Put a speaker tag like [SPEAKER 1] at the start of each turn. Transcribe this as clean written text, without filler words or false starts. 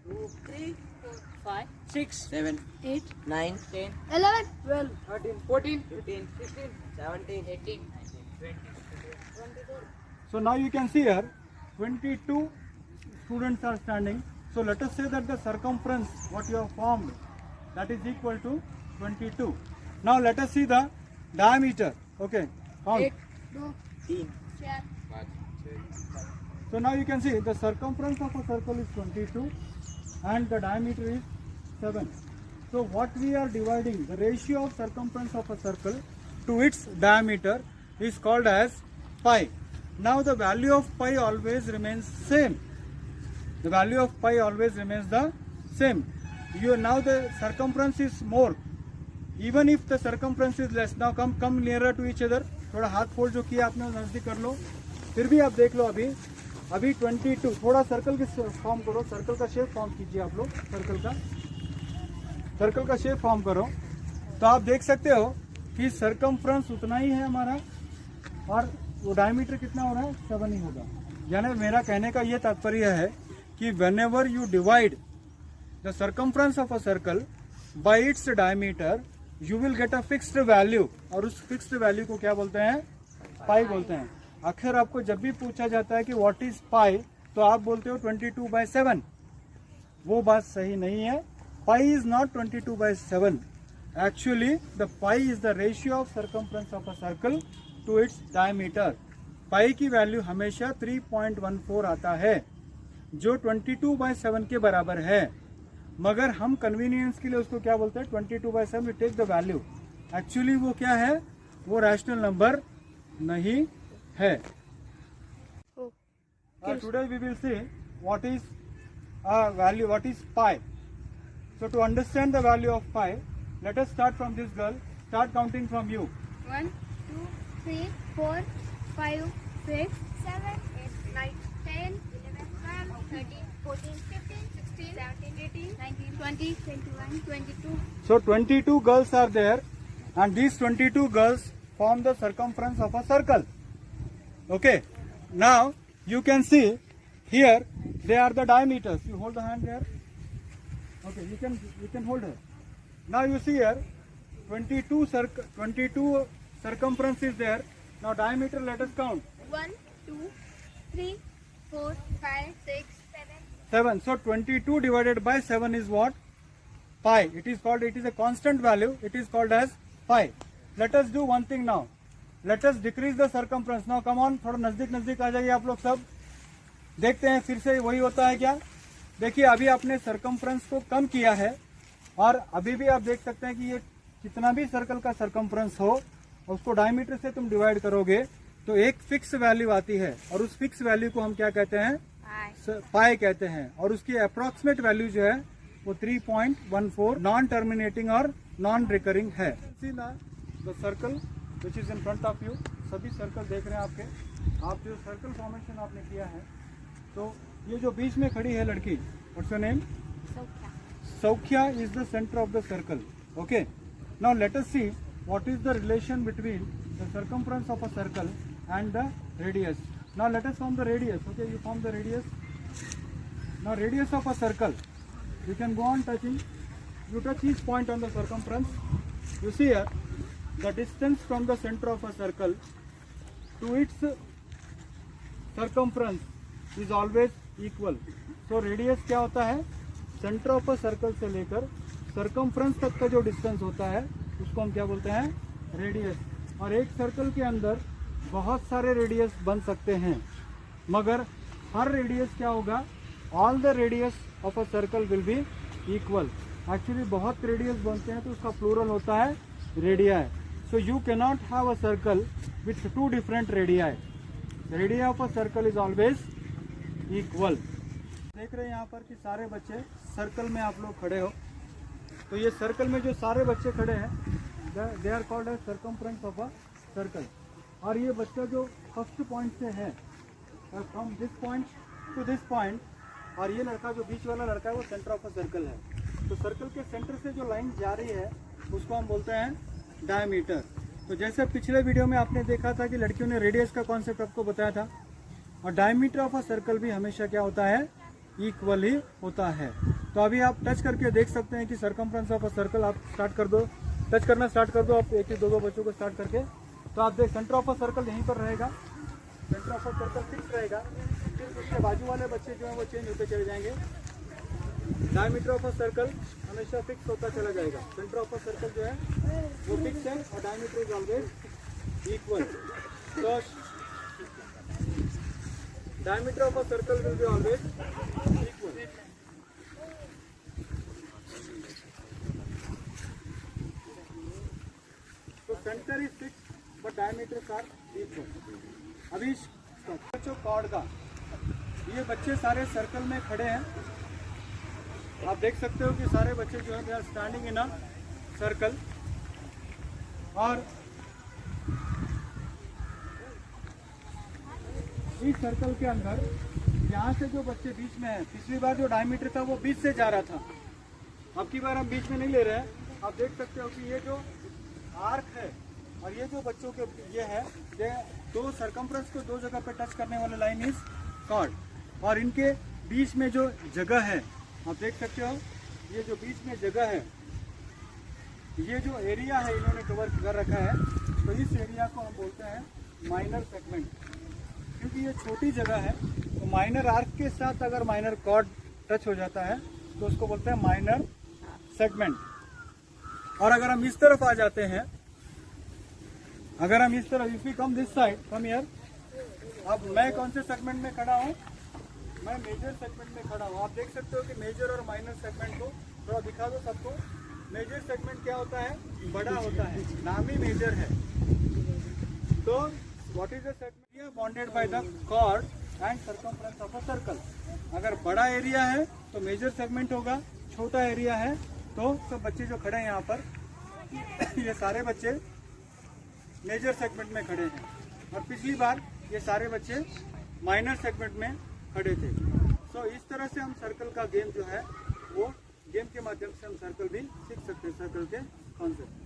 [SPEAKER 1] 2, 3, 4, 5, 6,
[SPEAKER 2] 7,
[SPEAKER 1] 8,
[SPEAKER 2] 9,
[SPEAKER 1] 10,
[SPEAKER 3] 11,
[SPEAKER 1] 12, 13, 14,
[SPEAKER 2] 15,
[SPEAKER 1] 16,
[SPEAKER 2] 17.
[SPEAKER 1] 18, 19, 20, 22.
[SPEAKER 4] So now you can see here 22 students are standing. So let us say that the circumference what you have formed, that is equal to 22. Now let us see the diameter. Okay, count.
[SPEAKER 1] 8,
[SPEAKER 3] 2,
[SPEAKER 2] 3,
[SPEAKER 3] 4,
[SPEAKER 4] So now you can see the circumference of a circle is 22 and the diameter is 7. So what we are dividing, the ratio of circumference of a circle to its diameter is called as pi. Now the value of pi always remains same. The value of pi always remains the same. Now the circumference is more. Even if the circumference is less. Now come nearer to each other. थोड़ा हाथ fold जो किया आपने नजदीक कर लो. फिर भी आप देख लो अभी 22. थोड़ा सर्कल की फॉर्म करो. सर्कल का शेप फॉर्म कीजिए आप लोग. सर्कल का शेप फॉर्म करो. तो आप देख सकते हो कि सर्कमफ्रेंस उतना ही है हमारा और वो डायमीटर कितना हो रहा है 7 ही होगा. यानी मेरा कहने का ये तात्पर्य है कि whenever you divide the circumference of a circle by its diameter you will get a fixed value. और उस फिक्स्ड वैल्यू को क्या बोलते हैं? पाई बोलते हैं. अक्सर आपको जब भी पूछा जाता है कि व्हाट इज पाई तो आप बोलते हो 22/7. वो बात सही नहीं है. Pi is not 22/7. Actually the pi is the ratio of circumference of a circle to its diameter. Pi की वैल्यू हमेशा 3.14 आता है जो 22/7 के बराबर है. मगर हम कन्वीनियंस के लिए उसको क्या बोलते हैं? 22/7 we take the value. Actually वो क्या है? वो रैशनल नंबर नहीं है. Today we will see what is value, what is pi. So to understand the value of pi, let us start from this girl. Start counting from you.
[SPEAKER 3] 1, 2, 3, 4, 5, 6, 7, 8, 9, 10, 11, 12, 13, 14, 15, 16, 17, 18, 19, 20, 21, 22.
[SPEAKER 4] So 22 girls are there and these 22 girls form the circumference of a circle. Okay. Now you can see here they are the diameters. You hold the hand there. Okay, you can hold her. Now you see here 22 circumference is there. Now diameter let us count.
[SPEAKER 3] 1, 2, 3, 4, 5, 6, 7.
[SPEAKER 4] 7. So 22 divided by 7 is what? Pi. It is a constant value. It is called as pi. Let us do one thing now. Let us decrease the circumference. Now come on, थोड़ा नजदीक आ जाइए आप लोग सब. देखते हैं फिर से वही होता है क्या. देखिए अभी आपने सर्कमफ्रेंस को कम किया है और अभी भी आप देख सकते हैं कि ये कितना भी सर्कल का सर्कमफ्रेंस हो उसको डायमीटर से तुम डिवाइड करोगे तो एक फिक्स वैल्यू आती है और उस फिक्स वैल्यू को हम क्या कहते हैं? पाई कहते हैं. और उसकी अप्रोक्सीमेट वैल्यू जो है वो 3.14 नॉन टर्मिनेटिंग और नॉन रिकरिंग है. The circle which is in front of you. सभी सर्कल देख रहे हैं आपके. आप जो सर्कल फॉर्मेशन आपने किया है तो ये जो बीच में खड़ी है लड़की, व्हाट्स योर नेम? सौख्या is the centre of the circle. Okay. Now let us see what is the relation between the circumference of a circle and the radius. Now let us form the radius. Okay, you form the radius. Now radius of a circle, you can go on touching. You touch each point on the circumference. You see here the distance from the center of a circle to its circumference is always equal. So radius क्या होता है? Centre of a circle से लेकर circumference तक का जो distance होता है उसको हम क्या बोलते हैं? रेडियस. और एक सर्कल के अंदर बहुत सारे रेडियस बन सकते हैं मगर हर रेडियस क्या होगा? All the radius of a circle will B equal. Actually बहुत रेडियस बनते हैं तो उसका प्लूरल होता है radii. So you can not have a circle with 2 different radii. Radio of a circle is always equal. देख रहे हैं यहाँ पर कि सारे बच्चे सर्कल में आप लोग खड़े हो. तो ये सर्कल में जो सारे बच्चे खड़े हैं they are called as circumference of a circle. और ये बच्चा जो फर्स्ट पॉइंट से है from this point to this point, और ये लड़का जो बीच वाला लड़का है वो सेंटर ऑफ अ सर्कल है. तो सर्कल के सेंटर से जो लाइन जा रही है उसको हम बोलते हैं डायमीटर. तो जैसे पिछले वीडियो में आपने देखा था कि लड़कियों ने रेडियस का कॉन्सेप्ट आपको बताया था और डायमीटर ऑफ अ सर्कल भी हमेशा क्या होता है? इक्वल ही होता है. तो अभी आप टच करके देख सकते हैं कि सरकमफ्रेंस ऑफ अ सर्कल आप स्टार्ट कर दो, टच करना स्टार्ट कर दो आप एक एक दो बच्चों को स्टार्ट करके। तो आप देख सेंटर ऑफ अ सर्कल यहीं पर रहेगा, centre of a circle fix रहेगा, फिर उसके बाजू वाले बच्चे जो हैं वो चेंज होते चले जाएंगे। डायमीटर ऑफ अ सर्कल हमेशा फिक्स होता चला जाएगा। सेंटर ऑफ अ सर्कल जो है वो फिक्स है और डायमीटर इज ऑलवेज इक्वल। तो diameter of a circle will be always equal. तो centre is fix but diameters are equal. अभी बच्चों कॉर्ड का, ये बच्चे सारे सर्कल में खड़े हैं। आप देख सकते हो कि सारे बच्चे जो है स्टैंडिंग इन अ सर्कल। और इस सर्कल के अंदर यहाँ से जो बच्चे बीच में हैं, पिछली बार जो डायमीटर था वो बीच से जा रहा था, अब की बार हम बीच में नहीं ले रहे हैं। आप देख सकते हो कि ये जो आर्क है और ये जो बच्चों के ये है, ये दो सरकमफ्रेंस को दो जगह पे टच करने वाले लाइन इज कॉर्ड। और इनके बीच में जो जगह है आप देख सकते हो, ये जो बीच में जगह है, ये जो एरिया है इन्होंने कवर कर रखा है, तो इस एरिया को हम बोलते हैं माइनर सेगमेंट। क्योंकि ये छोटी जगह है तो माइनर आर्क के साथ अगर माइनर कॉर्ड टच हो जाता है तो उसको बोलते हैं माइनर सेगमेंट। और अगर हम इस तरफ आ जाते हैं, अगर हम इस तरफ, if we come this side, come here, अब मैं कौन से सेगमेंट में खड़ा हूँ? मैं मेजर सेगमेंट में खड़ा हूँ। आप देख सकते हो कि मेजर और माइनर सेगमेंट को थोड़ा दिखा दो सबको। मेजर सेगमेंट क्या होता है? बड़ा होता है, नाम ही मेजर है। तो what is the segment? Bounded by the chord and circumference of a circle. अगर बड़ा एरिया है तो मेजर सेगमेंट होगा, छोटा एरिया है तो सब बच्चे जो खड़े हैं यहाँ पर ये सारे बच्चे मेजर सेगमेंट में खड़े हैं। और पिछली बार ये सारे बच्चे माइनर सेगमेंट में खड़े थे। सो इस तरह से हम सर्कल का गेम जो है वो गेम के माध्यम से हम सर्कल भी सीख सकते हैं, सर्कल के कॉन्सेप्ट।